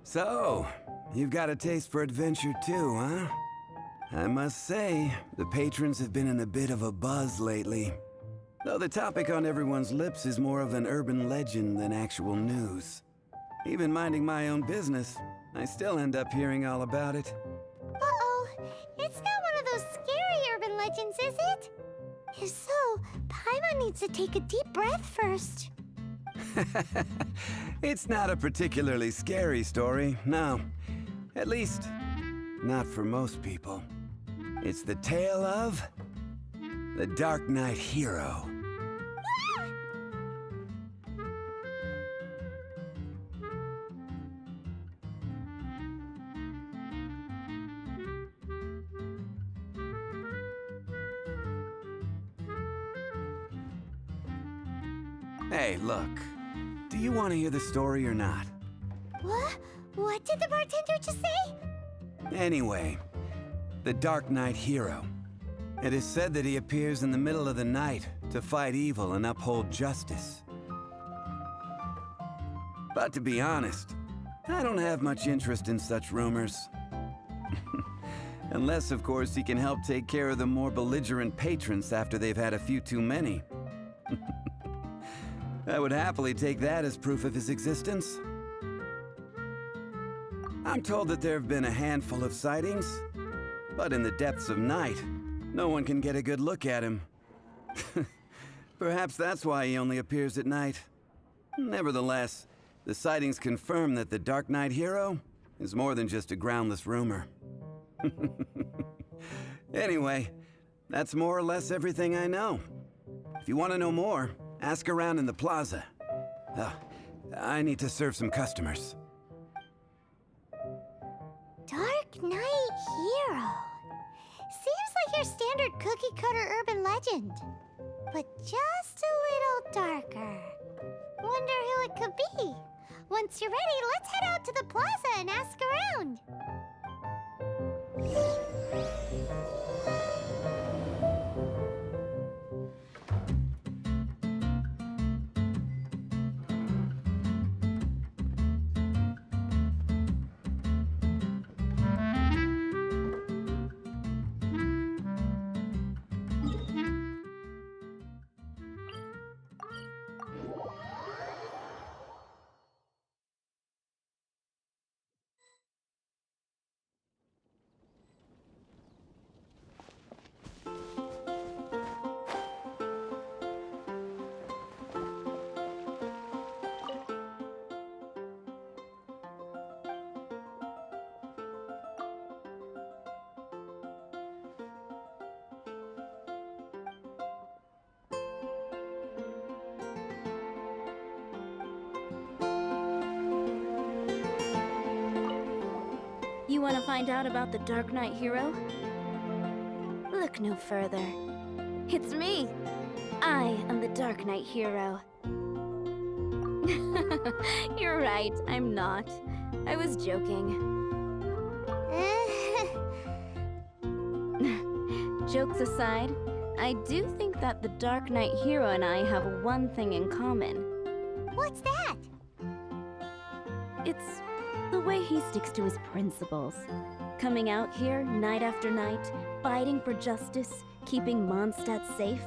So, you've got a taste for adventure too, huh? I must say, the patrons have been in a bit of a buzz lately. Though the topic on everyone's lips is more of an urban legend than actual news. Even minding my own business, I still end up hearing all about it. Uh-oh, it's not one of those scary urban legends, is it? If so, Paimon needs to take a deep breath first. It's not a particularly scary story, no. At least, not for most people. It's the tale of the Dark Knight Hero. Hey, look. Do you want to hear the story or not? What? What did the bartender just say? Anyway, the Dark Knight Hero. It is said that he appears in the middle of the night to fight evil and uphold justice. But to be honest, I don't have much interest in such rumors. Unless, of course, he can help take care of the more belligerent patrons after they've had a few too many. I would happily take that as proof of his existence. I'm told that there have been a handful of sightings, but in the depths of night, no one can get a good look at him. Perhaps that's why he only appears at night. Nevertheless, the sightings confirm that the Dark Knight Hero is more than just a groundless rumor. Anyway, that's more or less everything I know. If you want to know more, ask around in the plaza. I need to serve some customers. Dark Knight Hero. Seems like your standard cookie-cutter urban legend, but just a little darker. Wonder who it could be. Once you're ready, let's head out to the plaza and ask around. You want to find out about the Dark Knight Hero? Look no further. It's me! I am the Dark Knight Hero. You're right, I'm not. I was joking. Jokes aside, I do think that the Dark Knight Hero and I have one thing in common. What's that? It's the way he sticks to his principles. Coming out here night after night, fighting for justice, keeping Mondstadt safe.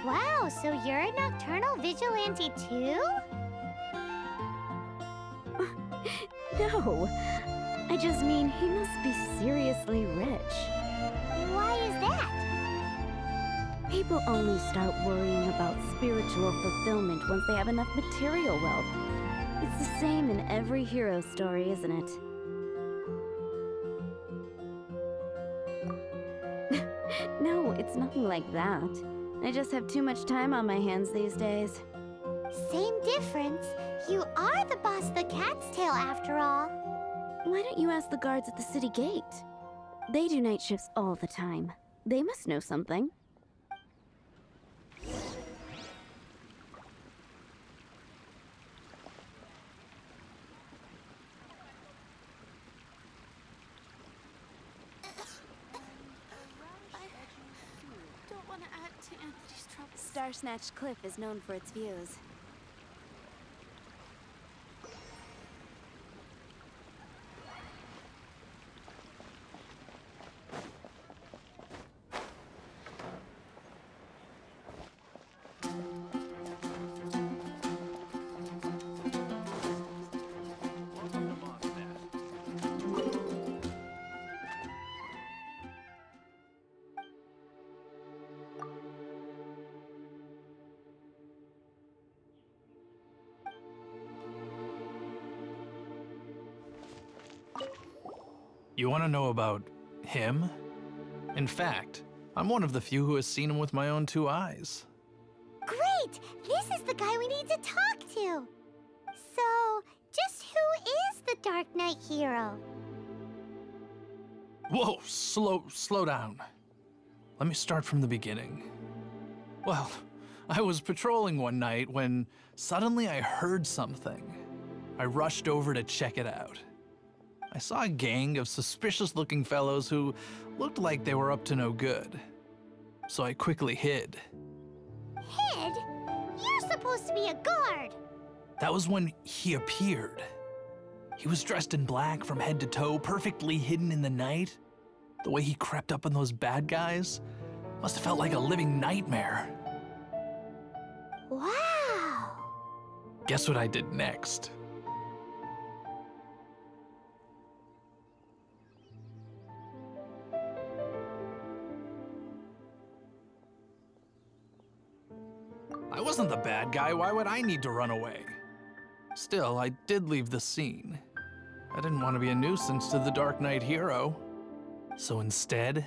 Wow, so you're a nocturnal vigilante too? No, I just mean he must be seriously rich. Why is that? People only start worrying about spiritual fulfillment once they have enough material wealth. It's the same in every hero story, isn't it? No, it's nothing like that. I just have too much time on my hands these days. Same difference. You are the boss of the Cat's Tail after all. Why don't you ask the guards at the city gate? They do night shifts all the time. They must know something. Star Snatch Cliff is known for its views. You want to know about him? In fact, I'm one of the few who has seen him with my own 2 eyes. Great! This is the guy we need to talk to! So, just who is the Dark Knight hero? Whoa, slow down. Let me start from the beginning. Well, I was patrolling one night when suddenly I heard something. I rushed over to check it out. I saw a gang of suspicious-looking fellows who looked like they were up to no good. So I quickly hid. Hid? You're supposed to be a guard! That was when he appeared. He was dressed in black from head to toe, perfectly hidden in the night. The way he crept up on those bad guys must have felt like a living nightmare. Wow! Guess what I did next? I wasn't the bad guy. Why would I need to run away? Still, I did leave the scene. I didn't want to be a nuisance to the Dark Knight hero. So instead,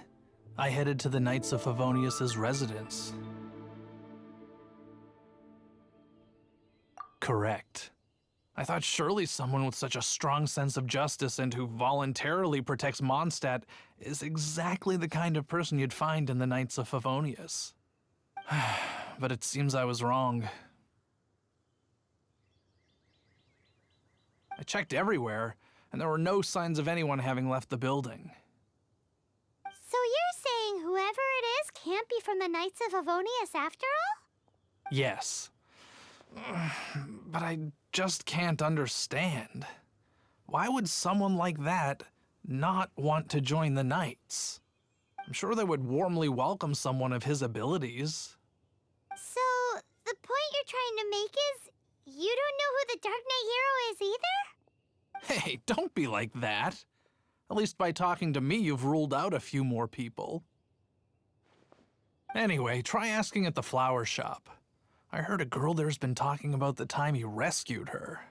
I headed to the Knights of Favonius's residence. Correct. I thought surely someone with such a strong sense of justice and who voluntarily protects Mondstadt is exactly the kind of person you'd find in the Knights of Favonius. But it seems I was wrong. I checked everywhere, and there were no signs of anyone having left the building. So you're saying whoever it is can't be from the Knights of Favonius after all? Yes. But I just can't understand. Why would someone like that not want to join the Knights? I'm sure they would warmly welcome someone of his abilities. So, the point you're trying to make is you don't know who the Dark Knight hero is either? Hey, don't be like that. At least by talking to me, you've ruled out a few more people. Anyway, try asking at the flower shop. I heard a girl there's been talking about the time he rescued her.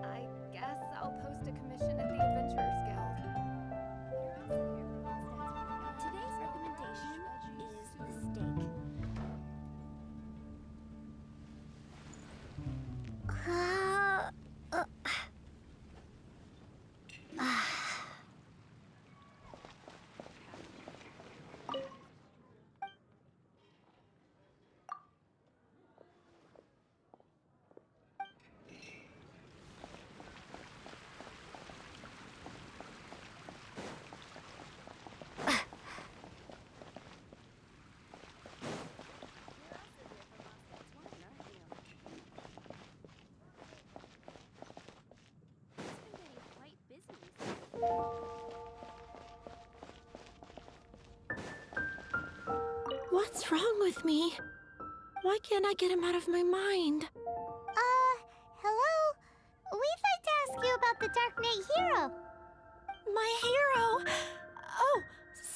I guess I'll post a commission at the Adventurers Guild. Today's recommendation is the steak. What's wrong with me? Why can't I get him out of my mind? Hello? We'd like to ask you about the Dark Knight hero. My hero! Oh,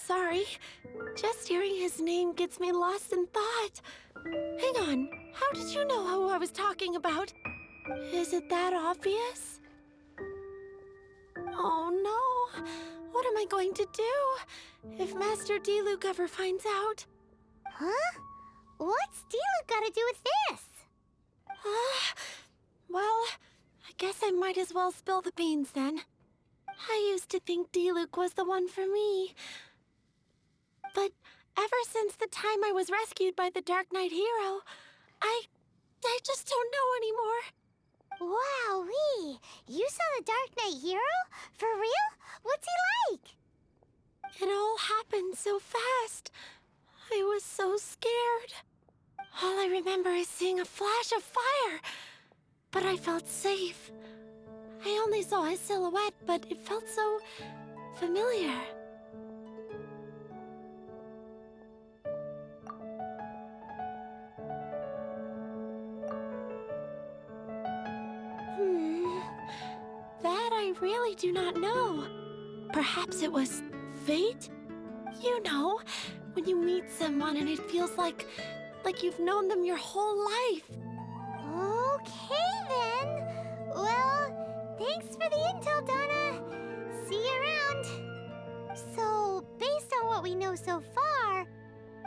sorry. Just hearing his name gets me lost in thought. Hang on, how did you know who I was talking about? Is it that obvious? Oh no, what am I going to do if Master Diluc ever finds out? Huh? What's Diluc got to do with this? Well, I guess I might as well spill the beans then. I used to think Diluc was the one for me. But Ever since the time I was rescued by the Dark Knight hero, I just don't know anymore. Wowee! You saw the Dark Knight hero? For real? What's he like? It all happened so fast. I was so scared. All I remember is seeing a flash of fire. But I felt safe. I only saw his silhouette, but it felt so familiar. That I really do not know. Perhaps it was fate? You know, when you meet someone and it feels like you've known them your whole life. Okay then. Well, thanks for the intel, Donna. See you around. So, based on what we know so far,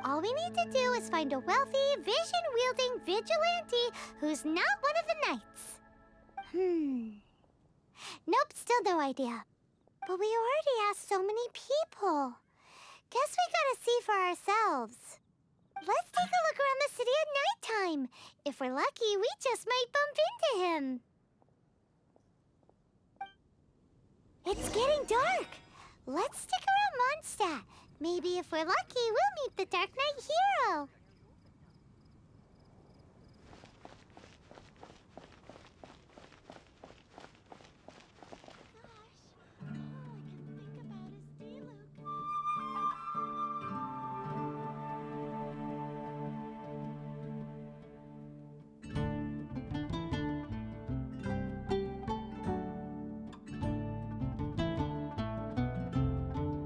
all we need to do is find a wealthy, vision-wielding vigilante who's not one of the knights. Nope, still no idea. But we already asked so many people. Guess we gotta see for ourselves. Let's take a look around the city at nighttime. If we're lucky, we just might bump into him. It's getting dark. Let's stick around Mondstadt. Maybe if we're lucky, we'll meet the Dark Knight hero.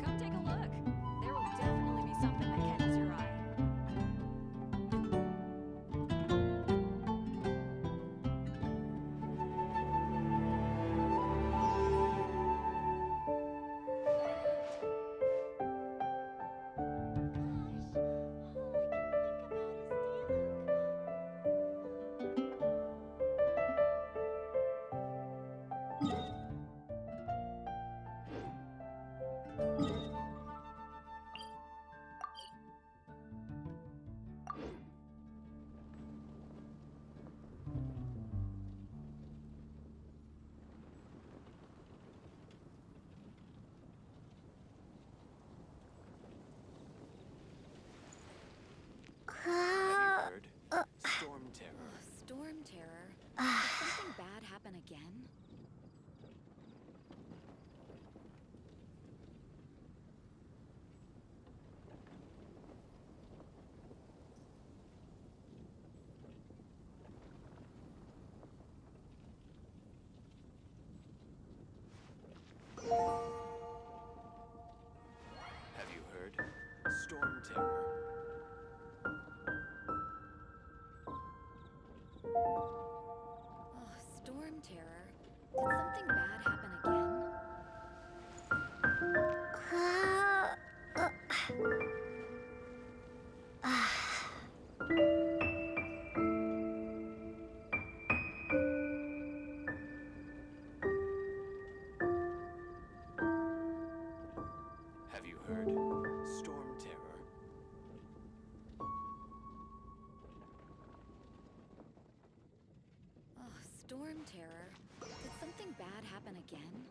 Come take a look. There will definitely be something that catches your eye. Storm terror. Storm terror? Did something bad happen again? Have you heard? Storm terror. Oh, storm terror. Did something bad happen again? Have you heard? Storm terror. Oh, storm terror. Did something bad happen again?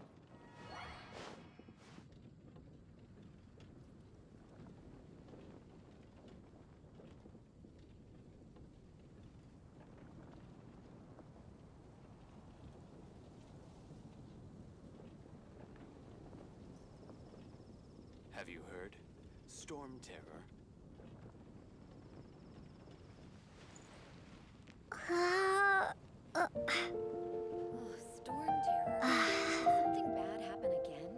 Have you heard? Storm terror. Oh, storm terror. Did something bad happen again?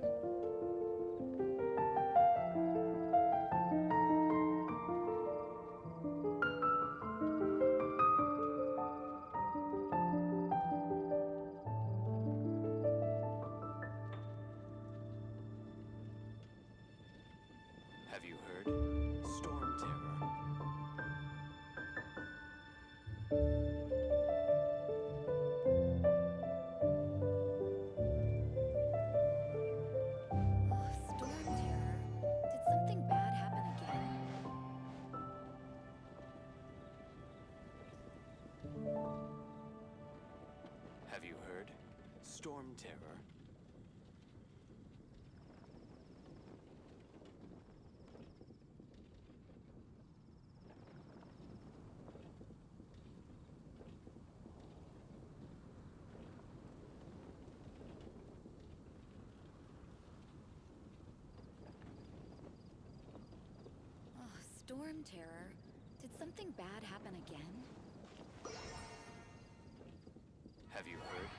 Have you heard? Storm terror. Storm terror. Oh, storm terror. Did something bad happen again? Have you heard?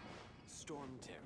Storm terror.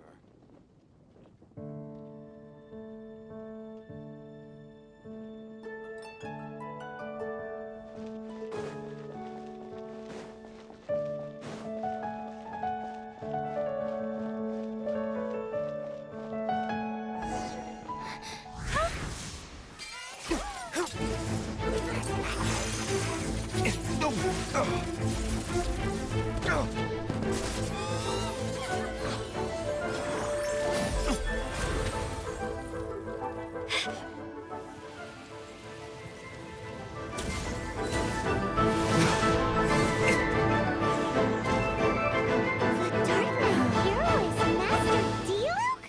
The Dark Knight hero is Master Diluc?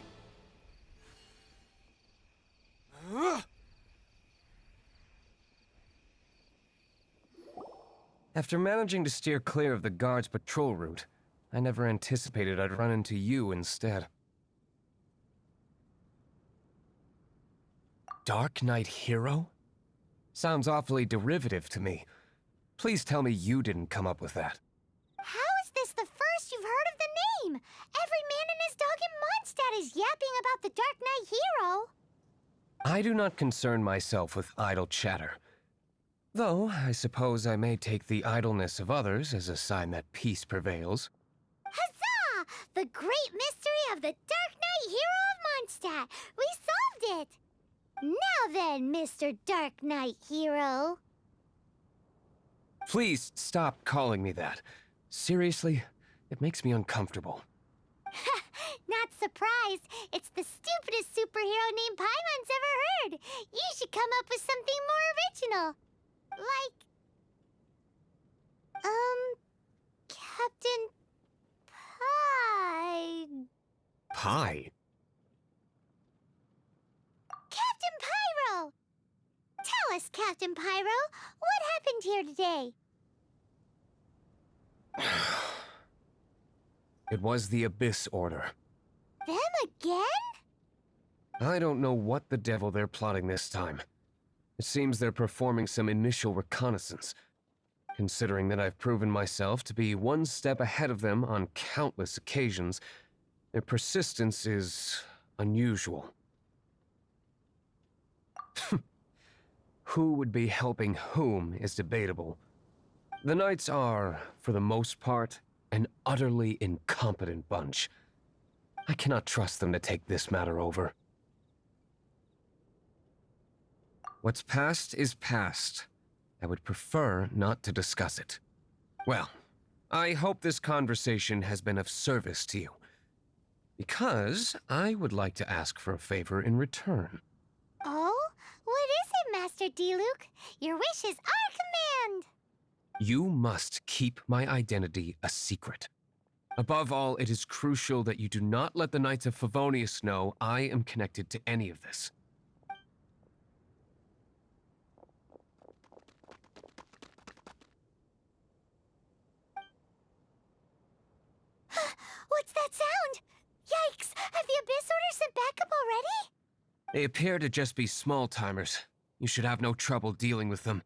After managing to steer clear of the guard's patrol route, I never anticipated I'd run into you instead. Dark Knight hero? Sounds awfully derivative to me. Please tell me you didn't come up with that. How is this the first you've heard of the name? Every man and his dog in Mondstadt is yapping about the Dark Knight hero. I do not concern myself with idle chatter. Though, I suppose I may take the idleness of others as a sign that peace prevails. Huzzah! The great mystery of the Dark Knight hero of Mondstadt. We solved it! Now then, Mr. Dark Knight hero. Please stop calling me that. Seriously, it makes me uncomfortable. Not surprised. It's the stupidest superhero name Paimon's ever heard. You should come up with something more original. Like... Captain Pie... Pie? Captain Pyro! Tell us, Captain Pyro, what happened here today? It was the Abyss Order. Them again? I don't know what the devil they're plotting this time. It seems they're performing some initial reconnaissance. Considering that I've proven myself to be one step ahead of them on countless occasions, their persistence is unusual. Who would be helping whom is debatable. The Knights are, for the most part, an utterly incompetent bunch. I cannot trust them to take this matter over. What's past is past. I would prefer not to discuss it. Well, I hope this conversation has been of service to you. Because I would like to ask for a favor in return. Oh? What is it, Master Diluc? Your wish is our command! You must keep my identity a secret. Above all, it is crucial that you do not let the Knights of Favonius know I am connected to any of this. What's that sound? Yikes! Have the Abyss Order sent backup already? They appear to just be small-timers. You should have no trouble dealing with them.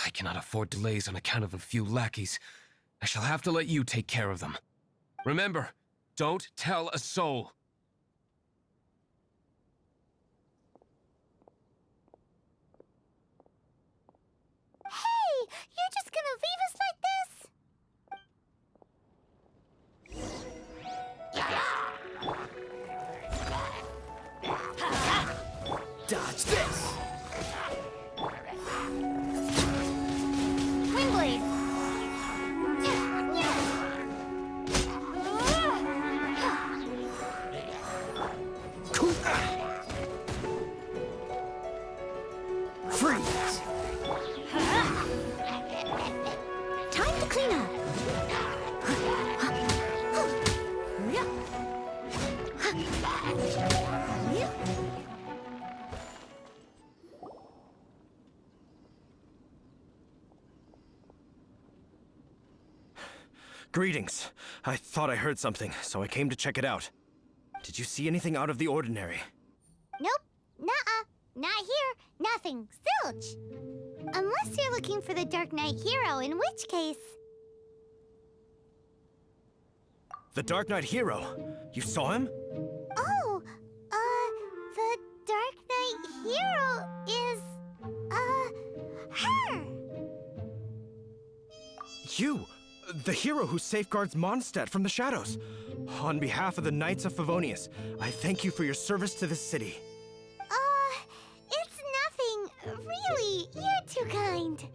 I cannot afford delays on account of a few lackeys. I shall have to let you take care of them. Remember, don't tell a soul. Hey! You're just gonna leave us like this? Dodge this! Windblade! Freeze! Time to clean up! Greetings. I thought I heard something, so I came to check it out. Did you see anything out of the ordinary? Nope. Nuh-uh. Not here. Nothing. Zilch. Unless you're looking for the Dark Knight hero, in which case... The Dark Knight hero? You saw him? Oh, the Dark Knight hero is, her! You! The hero who safeguards Mondstadt from the shadows. On behalf of the Knights of Favonius, I thank you for your service to this city. It's nothing. Really, you're too kind.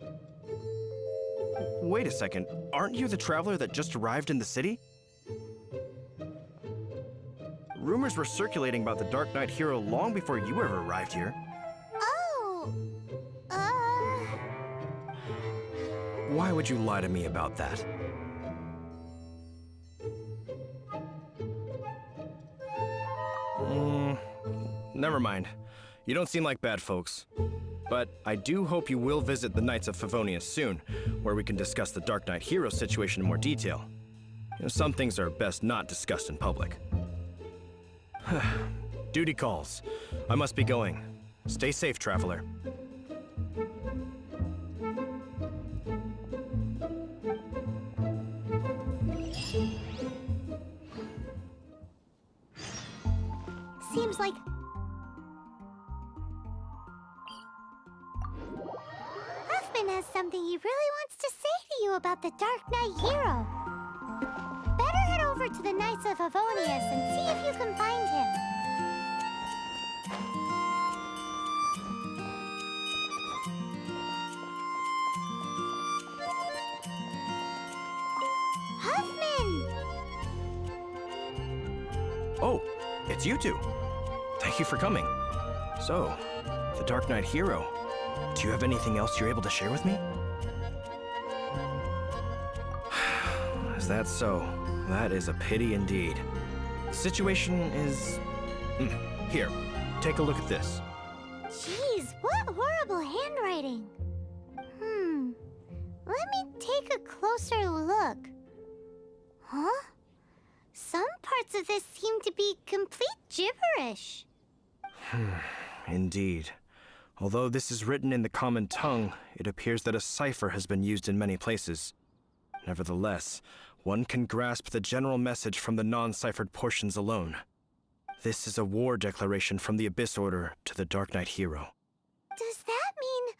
Wait a second. Aren't you the traveler that just arrived in the city? Rumors were circulating about the Dark Knight hero long before you ever arrived here. Oh, Why would you lie to me about that? Never mind. You don't seem like bad folks. But I do hope you will visit the Knights of Favonius soon, where we can discuss the Dark Knight hero situation in more detail. You know, some things are best not discussed in public. Duty calls. I must be going. Stay safe, traveler. seems like... Huffman has something he really wants to say to you about the Dark Knight hero. Better head over to the Knights of Favonius and see if you can find him. Huffman! Oh, it's you two. Thank you for coming. So, the Dark Knight hero. Do you have anything else you're able to share with me? Is that so? That is a pity indeed. The situation is... Here, take a look at this. Jeez, what horrible handwriting. Let me take a closer look. Huh? Some parts of this seem to be complete gibberish. Indeed. Although this is written in the common tongue, it appears that a cipher has been used in many places. Nevertheless, one can grasp the general message from the non-ciphered portions alone. This is a war declaration from the Abyss Order to the Dark Knight hero. Does that mean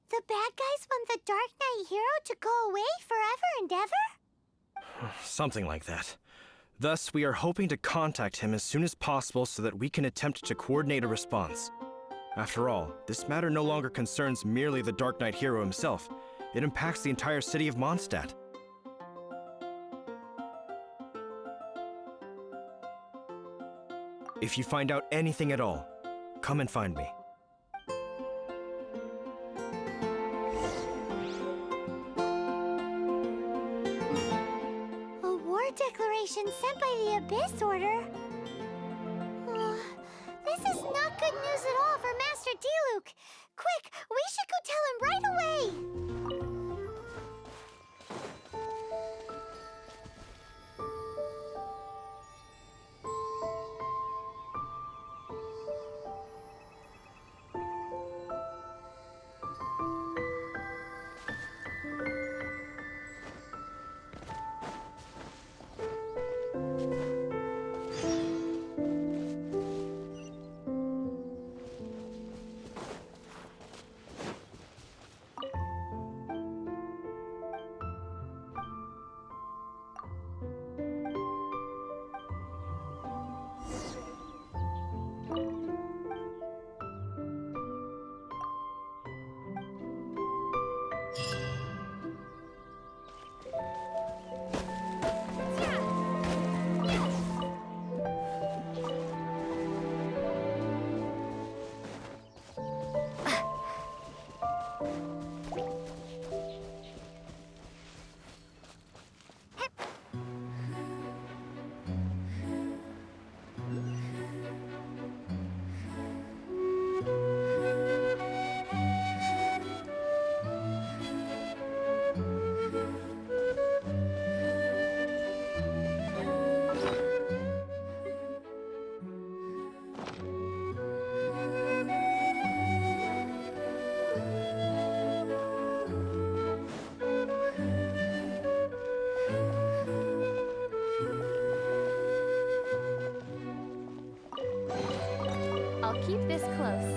the bad guys want the Dark Knight hero to go away forever and ever? Something like that. Thus, we are hoping to contact him as soon as possible so that we can attempt to coordinate a response. After all, this matter no longer concerns merely the Dark Knight hero himself. It impacts the entire city of Mondstadt. If you find out anything at all, come and find me. A war declaration sent by the Abyss Order? This is not good news at all for Master Diluc. Quick, we should go tell him right away! keep this close.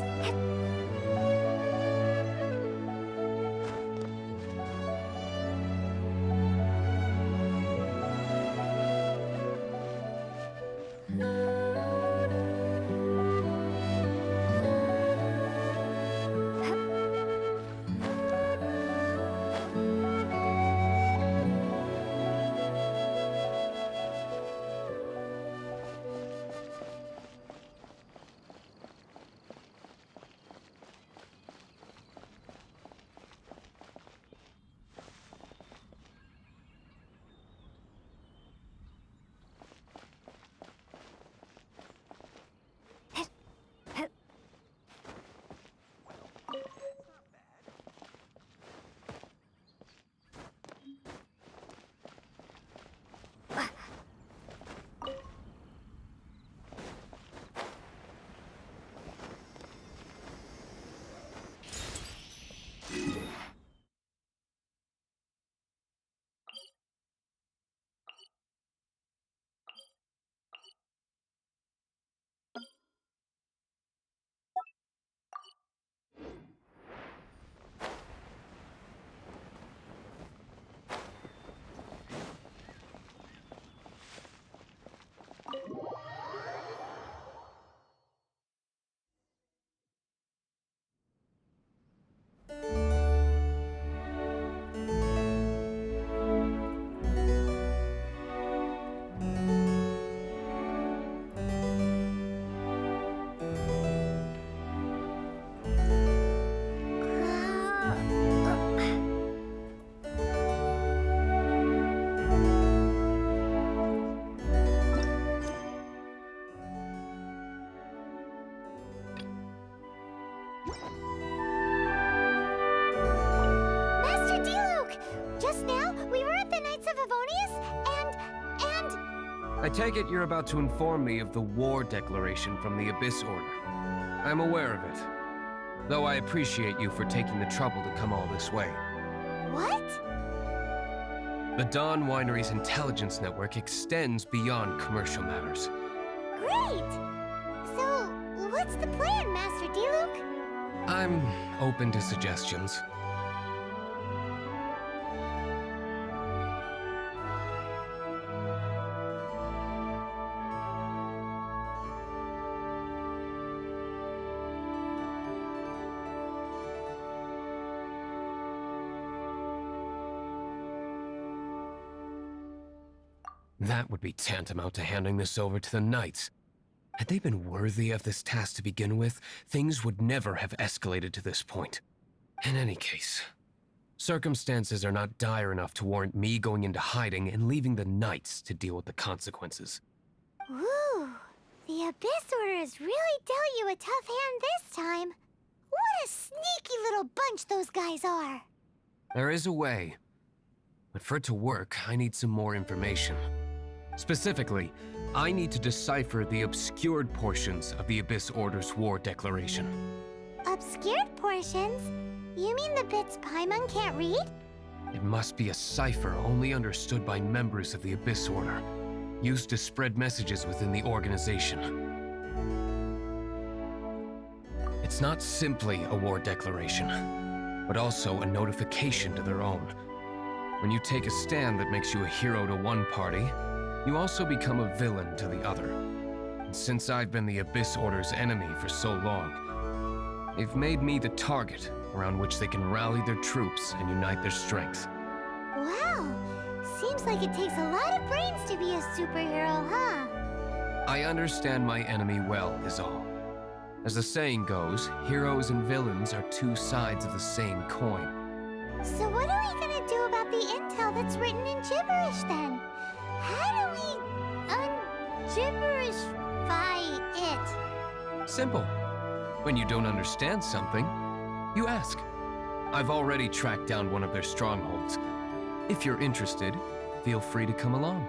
Master Diluc! Just now, we were at the Knights of Avonius, and... I take it you're about to inform me of the war declaration from the Abyss Order. I'm aware of it, though I appreciate you for taking the trouble to come all this way. What? The Dawn Winery's intelligence network extends beyond commercial matters. Great! So, what's the plan, Master Diluc? I'm open to suggestions. That would be tantamount to handing this over to the Knights. Had they been worthy of this task to begin with, things would never have escalated to this point. In any case, circumstances are not dire enough to warrant me going into hiding and leaving the Knights to deal with the consequences. Ooh, the Abyss Order has really dealt you a tough hand this time. What a sneaky little bunch those guys are. There is a way, but for it to work, I need some more information. Specifically, I need to decipher the obscured portions of the Abyss Order's war declaration. Obscured portions? You mean the bits Paimon can't read? It must be a cipher only understood by members of the Abyss Order, used to spread messages within the organization. It's not simply a war declaration, but also a notification to their own. When you take a stand that makes you a hero to one party, you also become a villain to the other. And since I've been the Abyss Order's enemy for so long, they've made me the target around which they can rally their troops and unite their strength. Wow, seems like it takes a lot of brains to be a superhero, huh? I understand my enemy well, is all. As the saying goes, heroes and villains are two sides of the same coin. So what are we gonna do about the intel that's written in gibberish then? How do we un-gibberishify it? Simple. When you don't understand something, you ask. I've already tracked down one of their strongholds. If you're interested, feel free to come along.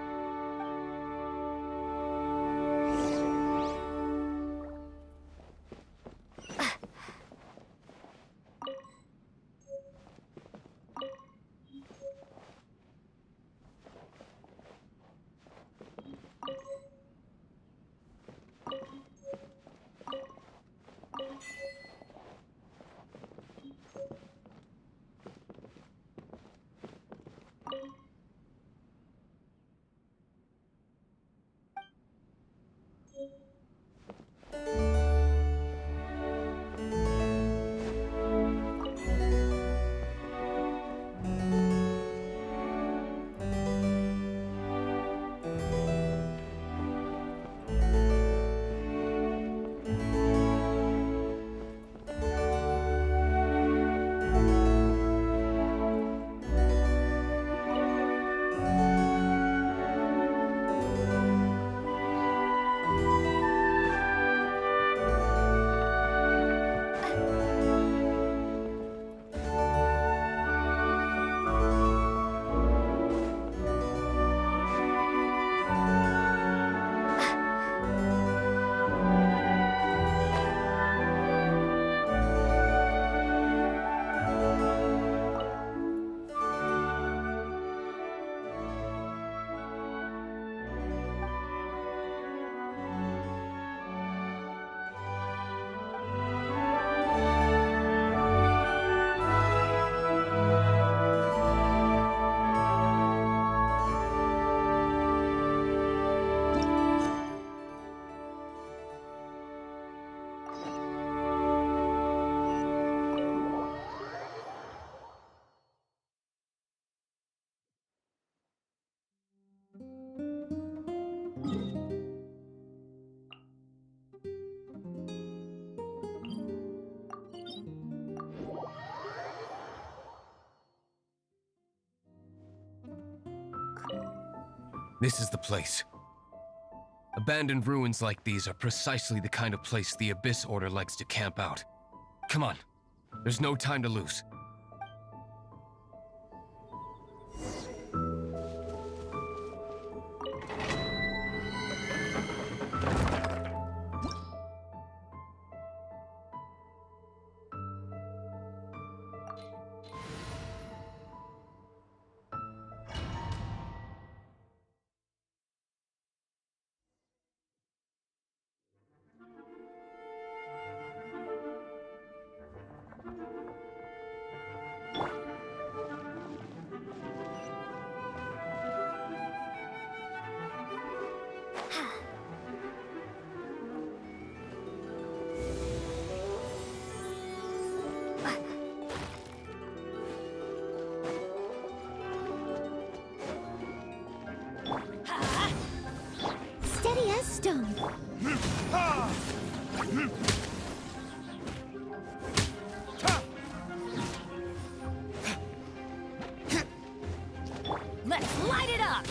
This is the place. Abandoned ruins like these are precisely the kind of place the Abyss Order likes to camp out. Come on. There's no time to lose. Steady as stone. Let's light it up!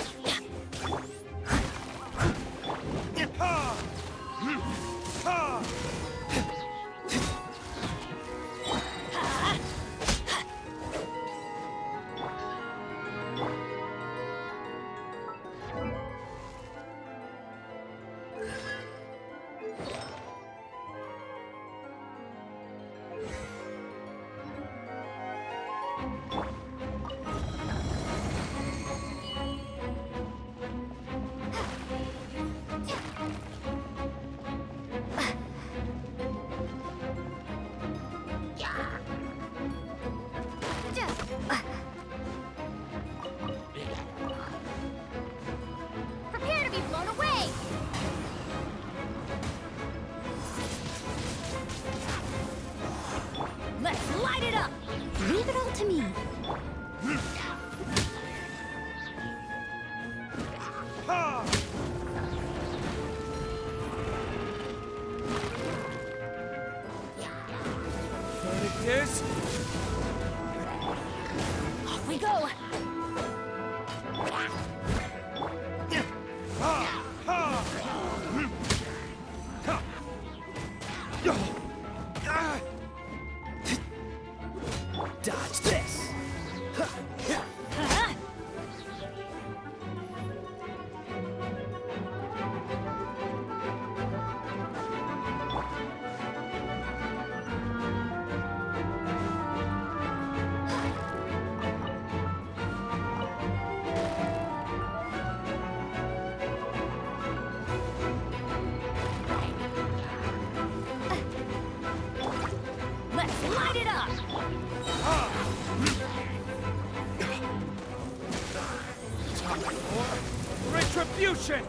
Prepare to be blown away! Let's light it up! Leave it all to me. Off we go! Dodge this! Let's light it up! Retribution!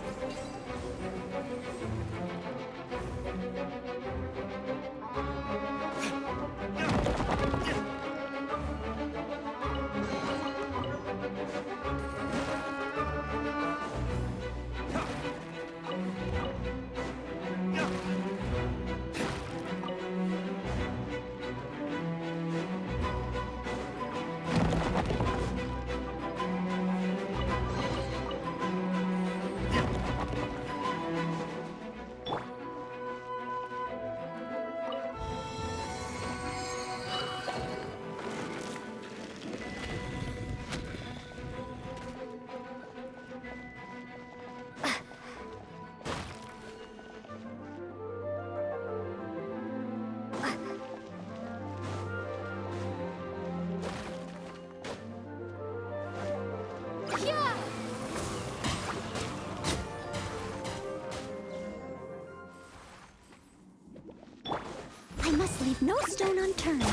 I must leave no stone unturned.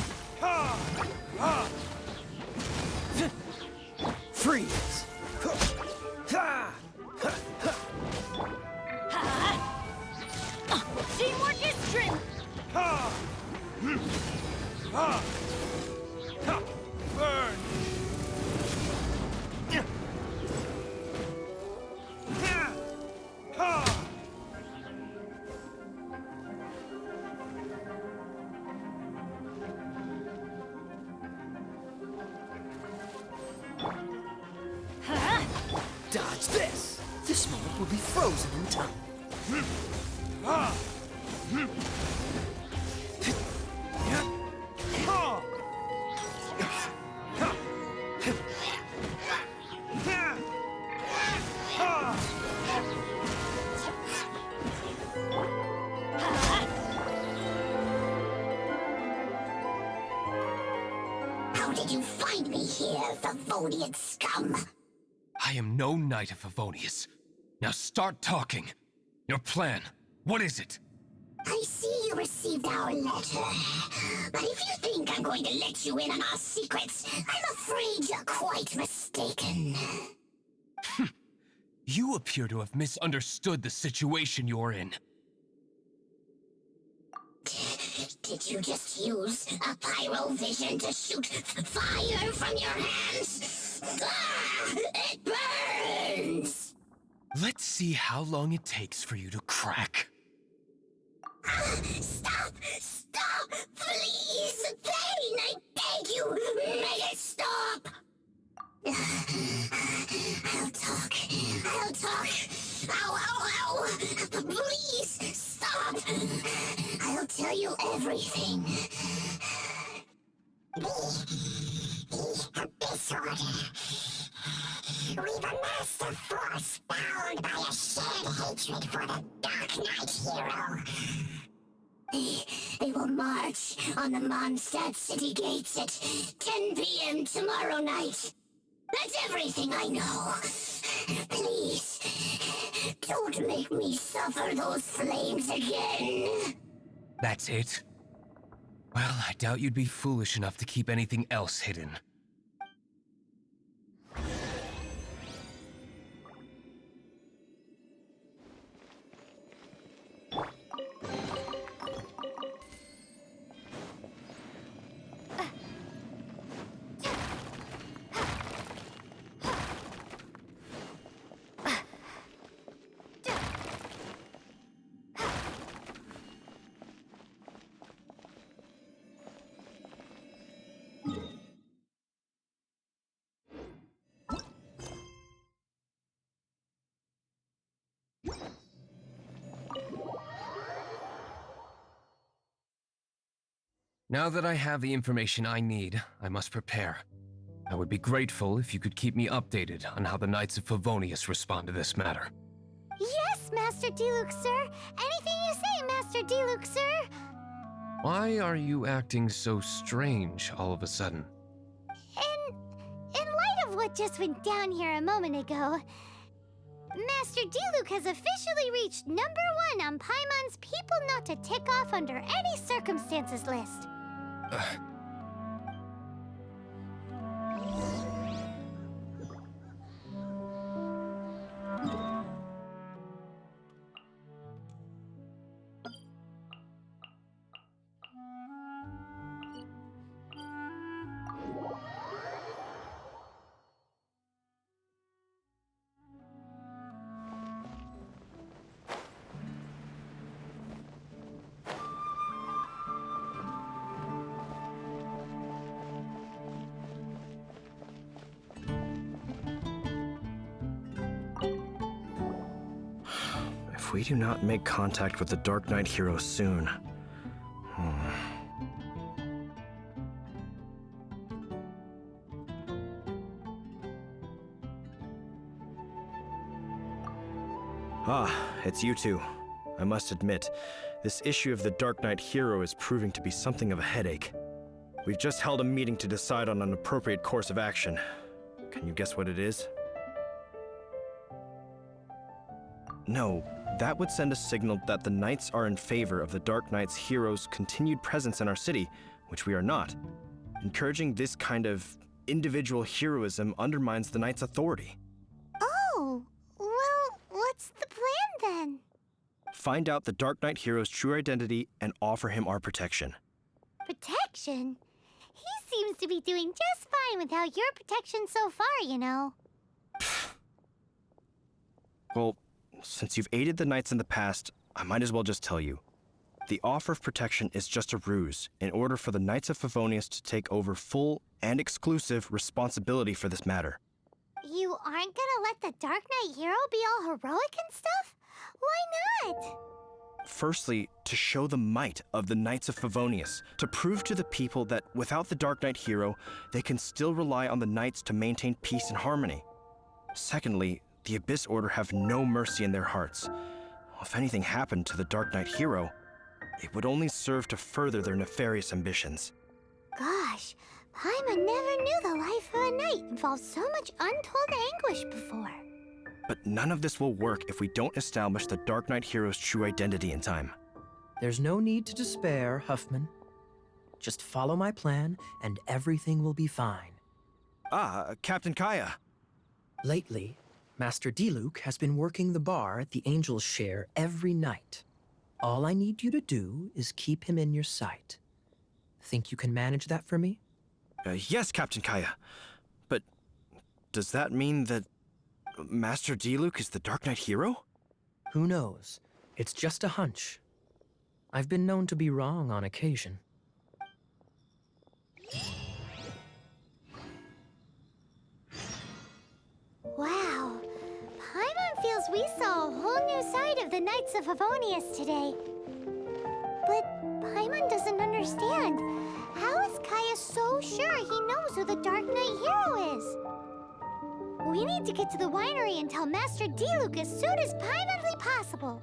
Freeze! Teamwork is strength! Burn! Huh? Dodge this! frozen in time. How did you find me here, Favonian scum? I am no knight of Favonius. Now start talking. Your plan, what is it? I see you received our letter. But if you think I'm going to let you in on our secrets, I'm afraid you're quite mistaken. You appear to have misunderstood the situation you're in. Did you just use a pyrovision to shoot fire from your hands? Ah, it burns! Let's see how long it takes for you to crack. Stop! Stop! Please! Pain! I beg you! Make it stop! I'll talk. I'll talk. Ow, ow, ow! Please! Stop! I'll tell you everything. This order. We've amassed a force bound by a shared hatred for the Dark Knight hero. They will march on the Mondstadt city gates at 10 p.m. tomorrow night. That's everything I know. Please, don't make me suffer those flames again. That's it? Well, I doubt you'd be foolish enough to keep anything else hidden. Now that I have the information I need, I must prepare. I would be grateful if you could keep me updated on how the Knights of Favonius respond to this matter. Yes, Master Diluc, sir. Anything you say, Master Diluc, sir. Why are you acting so strange all of a sudden? In light of what just went down here a moment ago, Master Diluc has officially reached #1 on Paimon's People Not to Tick Off Under Any Circumstances list. If we do not make contact with the Dark Knight hero soon... Ah, it's you two. I must admit, this issue of the Dark Knight hero is proving to be something of a headache. We've just held a meeting to decide on an appropriate course of action. Can you guess what it is? No, that would send a signal that the Knights are in favor of the Dark Knight's hero's continued presence in our city, which we are not. Encouraging this kind of individual heroism undermines the Knights' authority. Oh, well, what's the plan then? Find out the Dark Knight hero's true identity and offer him our protection. Protection? He seems to be doing just fine without your protection so far, you know. Well, since you've aided the Knights in the past, I might as well just tell you. The offer of protection is just a ruse in order for the Knights of Favonius to take over full and exclusive responsibility for this matter. You aren't gonna let the Dark Knight hero be all heroic and stuff? Why not? Firstly, to show the might of the Knights of Favonius, to prove to the people that without the Dark Knight hero, they can still rely on the Knights to maintain peace and harmony. Secondly, the Abyss Order have no mercy in their hearts. If anything happened to the Dark Knight hero, it would only serve to further their nefarious ambitions. Gosh, Paimon never knew the life of a knight involved so much untold anguish before. But none of this will work if we don't establish the Dark Knight hero's true identity in time. There's no need to despair, Huffman. Just follow my plan, and everything will be fine. Ah, Captain Kaya. Lately, Master Diluc has been working the bar at the Angel's Share every night. All I need you to do is keep him in your sight. Think you can manage that for me? Yes, Captain Kaya. But does that mean that Master Diluc is the Dark Knight hero? Who knows? It's just a hunch. I've been known to be wrong on occasion. Wow, Paimon feels we saw a whole new side of the Knights of Favonius today. But Paimon doesn't understand. How is Kaya so sure he knows who the Dark Knight hero is? We need to get to the winery and tell Master Diluc as soon as Paimonly possible.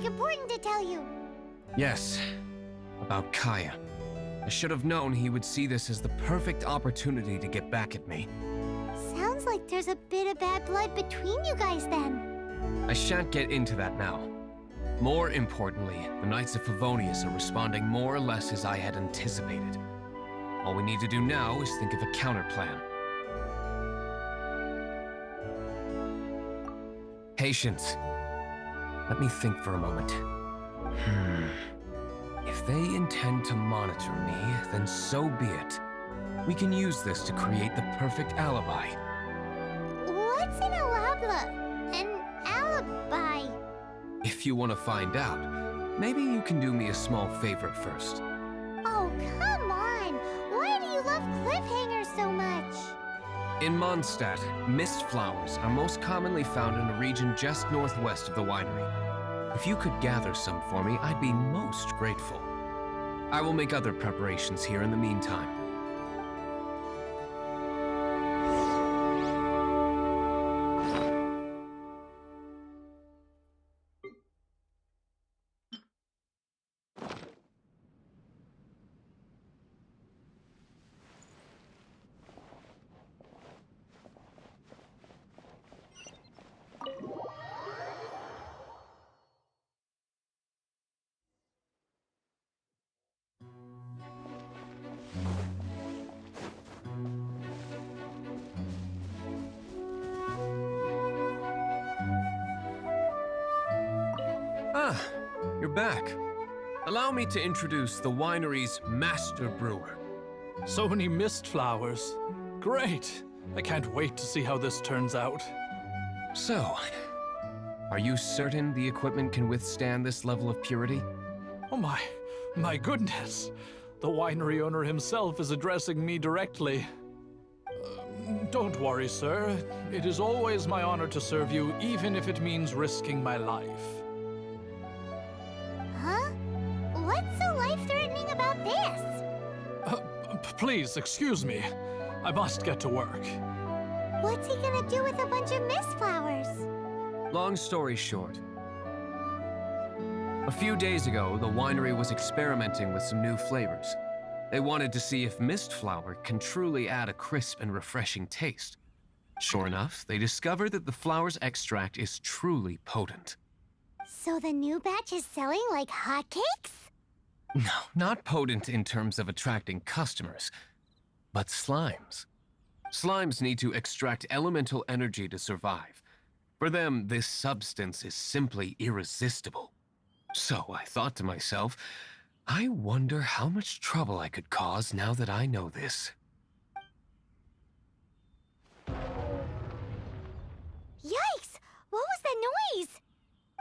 Important to tell you. Yes, about Kaya. I should have known he would see this as the perfect opportunity to get back at me. Sounds like there's a bit of bad blood between you guys then. I shan't get into that now. More importantly, the Knights of Favonius are responding more or less as I had anticipated. All we need to do now is think of a counterplan. Patience. Let me think for a moment. If they intend to monitor me, then so be it. We can use this to create the perfect alibi. What's an alabla? An alibi? If you want to find out, maybe you can do me a small favor first. Oh, come on! Why do you love cliffhangers so much? In Mondstadt, mist flowers are most commonly found in a region just northwest of the winery. If you could gather some for me, I'd be most grateful. I will make other preparations here in the meantime. Ah, you're back. Allow me to introduce the winery's master brewer. So many mist flowers. Great! I can't wait to see how this turns out. So, are you certain the equipment can withstand this level of purity? Oh my goodness! The winery owner himself is addressing me directly. Don't worry, sir. It is always my honor to serve you, even if it means risking my life. Huh? What's so life-threatening about this? Please, excuse me. I must get to work. What's he gonna do with a bunch of mist flowers? Long story short, a few days ago, the winery was experimenting with some new flavors. They wanted to see if mist flower can truly add a crisp and refreshing taste. Sure enough, they discovered that the flower's extract is truly potent. So the new batch is selling like hotcakes? No, not potent in terms of attracting customers, but slimes. Slimes need to extract elemental energy to survive. For them, this substance is simply irresistible. So I thought to myself, I wonder how much trouble I could cause now that I know this. Yikes! What was that noise?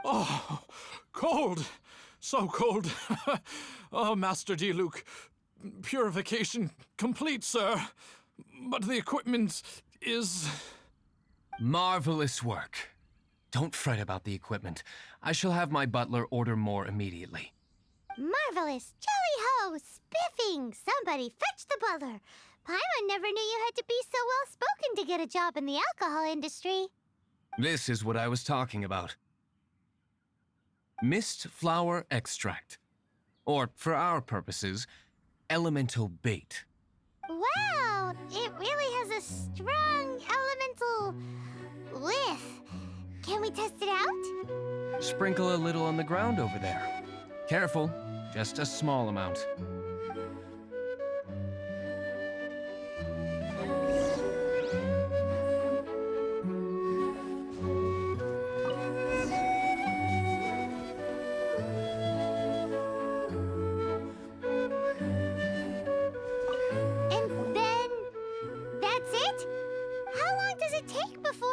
Oh, cold! So cold! Oh, Master Diluc, purification complete, sir. But the equipment is... Marvelous work. Don't fret about the equipment. I shall have my butler order more immediately. Marvelous! Jolly-ho! Spiffing! Somebody fetch the butler! Paimon never knew you had to be so well-spoken to get a job in the alcohol industry. This is what I was talking about. Mist flower extract. Or, for our purposes, elemental bait. Wow! It really has a strong elemental whiff. Can we test it out? Sprinkle a little on the ground over there. Careful, just a small amount. And then... that's it? How long does it take before...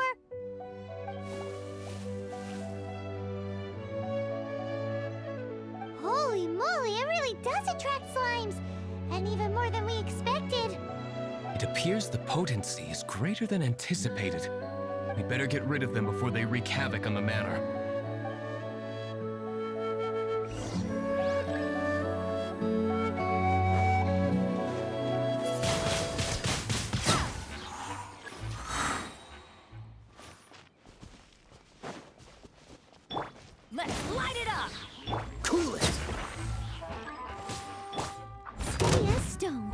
Holy moly, it really does attract slimes! And even more than we expected. It appears the potency is greater than anticipated. We better get rid of them before they wreak havoc on the manor. Let's light it up! Cool it! Steady as stone,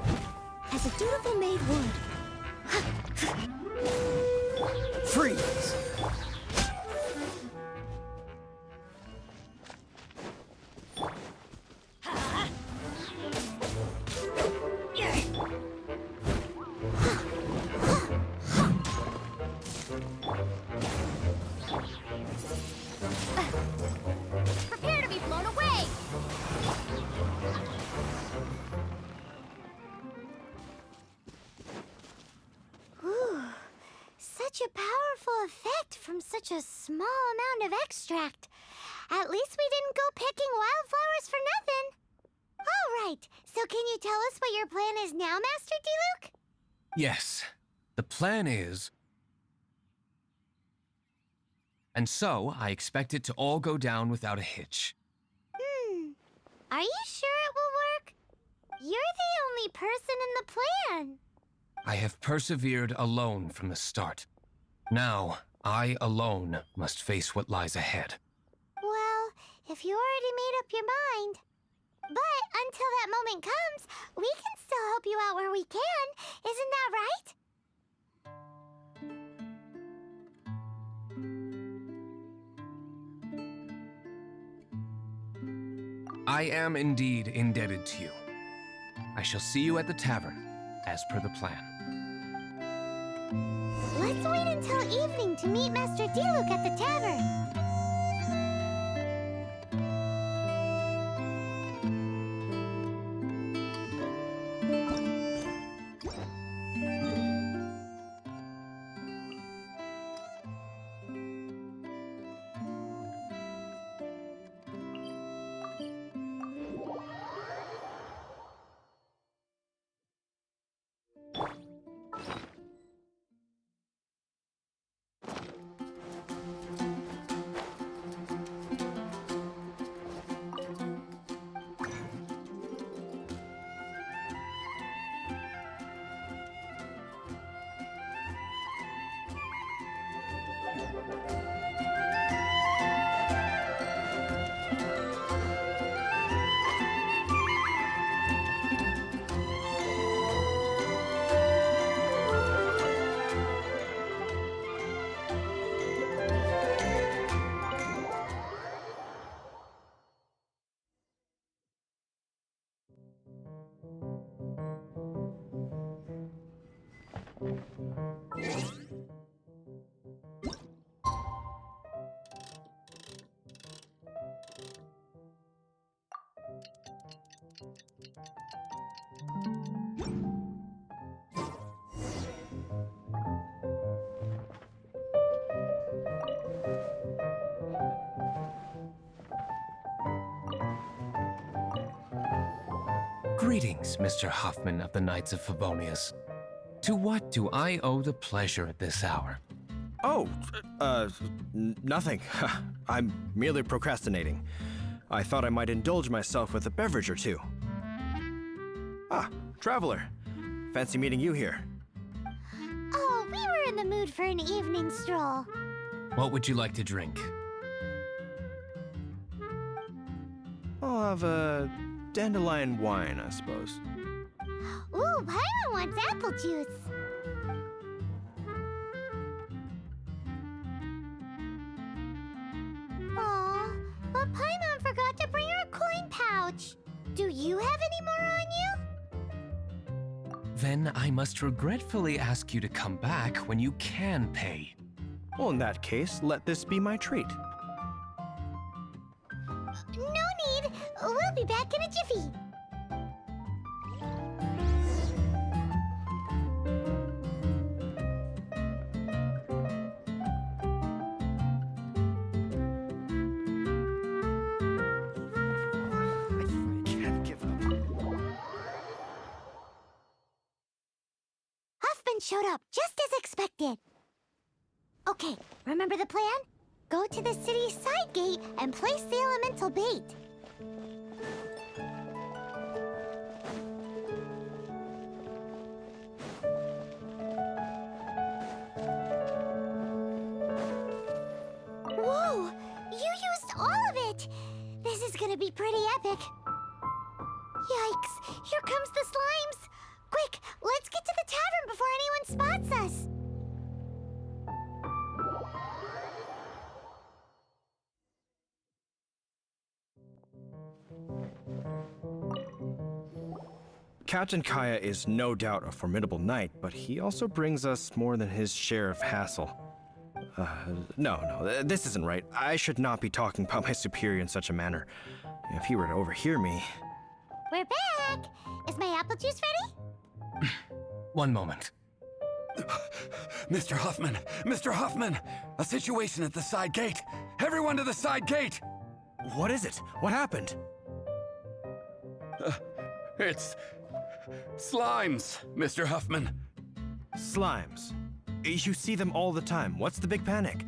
as a dutiful maid would. Freeze! Prepare to be blown away! Ooh, such a powerful effect from such a small amount of extract. At least we didn't go picking wildflowers for nothing. All right, so can you tell us what your plan is now, Master Diluc? Yes, the plan is... And so, I expect it to all go down without a hitch. Are you sure it will work? You're the only person in the plan. I have persevered alone from the start. Now, I alone must face what lies ahead. Well, if you already made up your mind. But until that moment comes, we can still help you out where we can. Isn't that right? I am indeed indebted to you. I shall see you at the tavern, as per the plan. Let's wait until evening to meet Master Diluc at the tavern. Greetings, Mr. Huffman of the Knights of Favonius. To what do I owe the pleasure at this hour? Oh, nothing. I'm merely procrastinating. I thought I might indulge myself with a beverage or two. Ah, traveler. Fancy meeting you here. Oh, we were in the mood for an evening stroll. What would you like to drink? I'll have a dandelion wine, I suppose. Ooh, Paimon wants apple juice. Aw, but Paimon forgot to bring her coin pouch. Do you have any more on you? Then I must regretfully ask you to come back when you can pay. Well, in that case, let this be my treat. No need. We'll be back in a jiffy. Can't give up. Huffman showed up just as expected. Okay, remember the plan? Go to the city's side gate and place the elemental bait. Whoa! You used all of it! This is gonna be pretty epic. Yikes! Here comes the slimes! Quick, let's get to the tavern before anyone spots us! Captain Kaya is no doubt a formidable knight, but he also brings us more than his share of hassle. No, this isn't right. I should not be talking about my superior in such a manner. If he were to overhear me... We're back! Is my apple juice ready? One moment. Mr. Huffman! Mr. Huffman! A situation at the side gate! Everyone to the side gate! What is it? What happened? It's... slimes, Mr. Huffman. Slimes. You see them all the time. What's the big panic?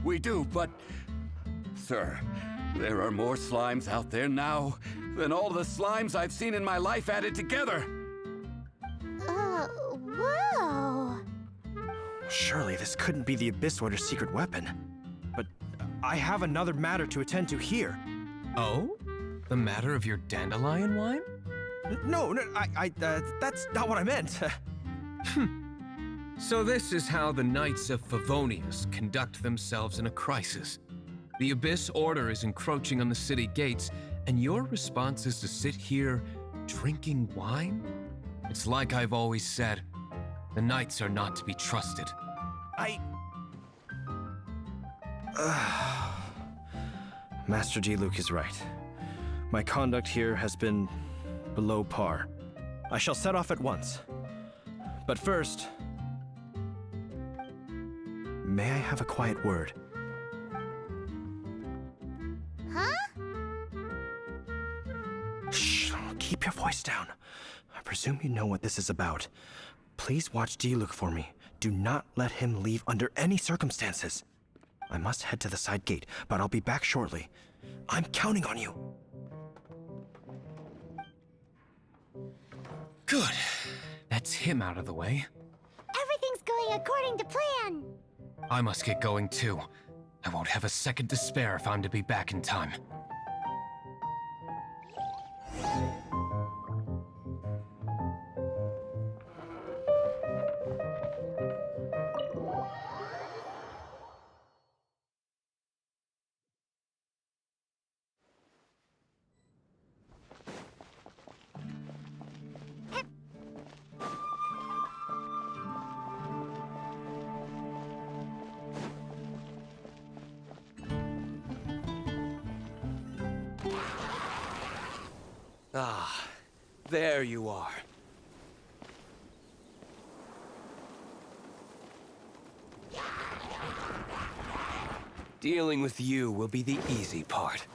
We do, but... Sir, there are more slimes out there now than all the slimes I've seen in my life added together. Whoa! Surely this couldn't be the Abyss Order's secret weapon. But I have another matter to attend to here. Oh? The matter of your dandelion wine? No, that's not what I meant. So this is how the Knights of Favonius conduct themselves in a crisis. The Abyss Order is encroaching on the city gates, and your response is to sit here drinking wine? It's like I've always said, the Knights are not to be trusted. Master Diluc is right. My conduct here has been below par. I shall set off at once. But first, may I have a quiet word? Huh? Shh, keep your voice down. I presume you know what this is about. Please watch Diluc for me. Do not let him leave under any circumstances. I must head to the side gate, but I'll be back shortly. I'm counting on you. Good. That's him out of the way. Everything's going according to plan. I must get going too. I won't have a second to spare if I'm to be back in time. Ah, there you are. Dealing with you will be the easy part.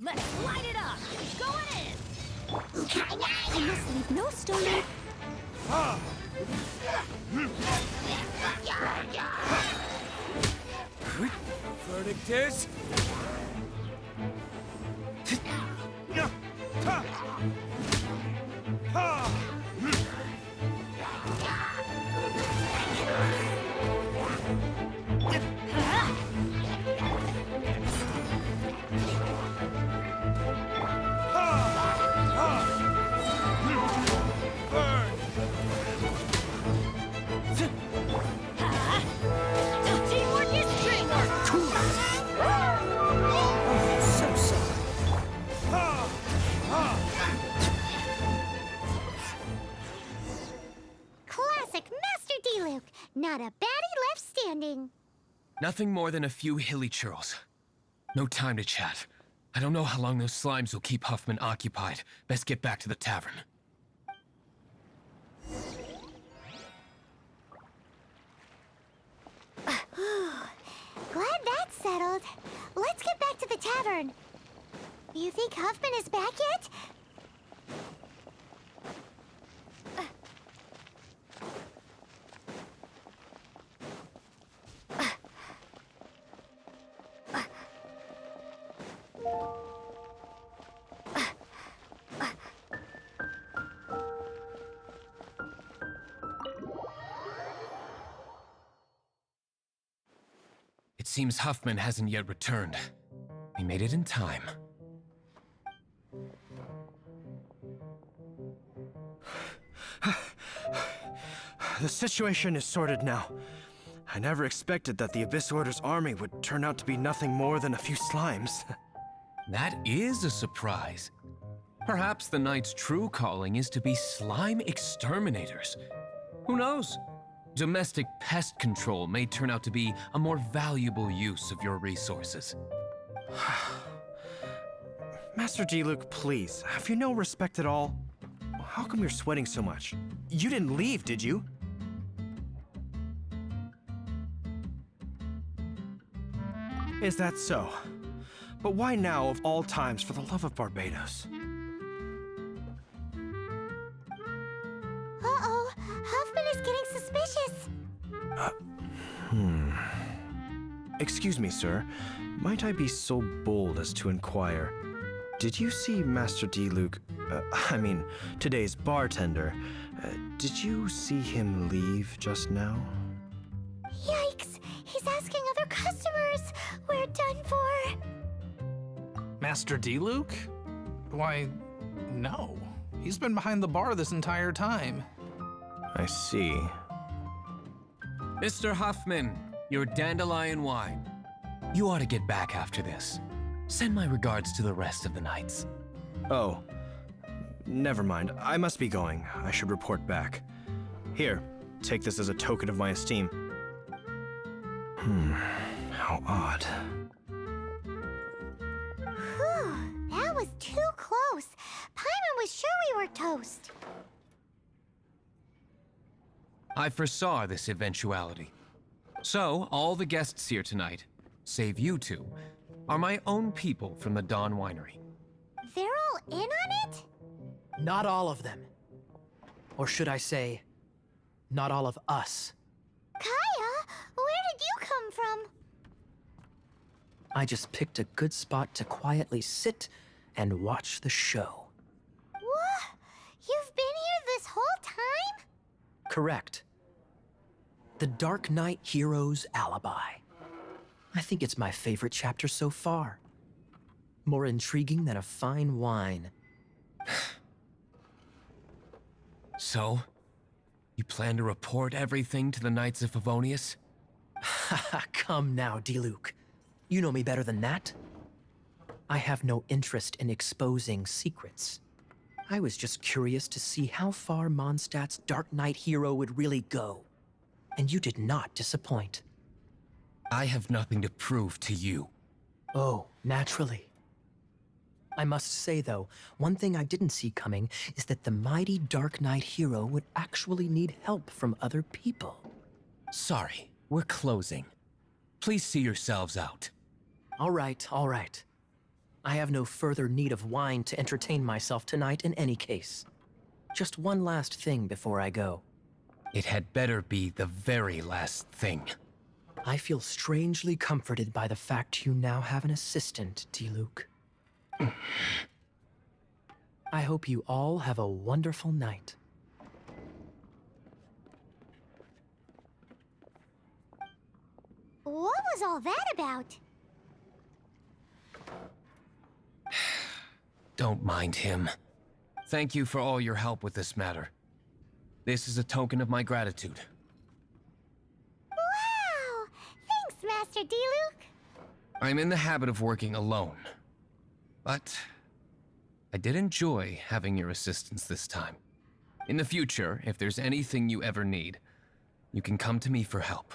Let's light it up! Going in! I must leave no stone unturned. Verdict is... Teamwork is teamwork! So sorry. Classic Master Diluc. Not a baddie left standing. Nothing more than a few hilly churls. No time to chat. I don't know how long those slimes will keep Huffman occupied. Best get back to the tavern. Glad that's settled. Let's get back to the tavern. You think Huffman is back yet? It seems Huffman hasn't yet returned. We made it in time. The situation is sorted now. I never expected that the Abyss Order's army would turn out to be nothing more than a few slimes. That is a surprise. Perhaps the Knight's true calling is to be slime exterminators. Who knows? Domestic pest control may turn out to be a more valuable use of your resources. Master Diluc, please, have you no respect at all? How come you're sweating so much? You didn't leave, did you? Is that so? But why now of all times, for the love of Barbados? Uh-oh, Huffman is getting suspicious. Excuse me, sir. Might I be so bold as to inquire, did you see Master Diluc, today's bartender, did you see him leave just now? Yikes, he's asking other customers. We're done for. Master Diluc? Why, no. He's been behind the bar this entire time. I see. Mr. Huffman, your dandelion wine. You ought to get back after this. Send my regards to the rest of the knights. Oh, never mind. I must be going. I should report back. Here, take this as a token of my esteem. How odd. Whew, that was too close. Paimon was sure we were toast. I foresaw this eventuality. So, all the guests here tonight, save you two, are my own people from the Dawn Winery. They're all in on it? Not all of them. Or should I say, not all of us. Kaya, where did you come from? I just picked a good spot to quietly sit and watch the show. What? You've been here this whole time? Correct. The Dark Knight Hero's Alibi. I think it's my favorite chapter so far. More intriguing than a fine wine. So, you plan to report everything to the Knights of Favonius? Haha, come now, Diluc. You know me better than that. I have no interest in exposing secrets. I was just curious to see how far Mondstadt's Dark Knight hero would really go. And you did not disappoint. I have nothing to prove to you. Oh, naturally. I must say, though, one thing I didn't see coming is that the mighty Dark Knight hero would actually need help from other people. Sorry, we're closing. Please see yourselves out. All right, all right. I have no further need of wine to entertain myself tonight in any case. Just one last thing before I go. It had better be the very last thing. I feel strangely comforted by the fact you now have an assistant, Diluc. I hope you all have a wonderful night. What was all that about? Don't mind him. Thank you for all your help with this matter. This is a token of my gratitude. Wow! Thanks, Master Diluc. I'm in the habit of working alone. But I did enjoy having your assistance this time. In the future, if there's anything you ever need, you can come to me for help.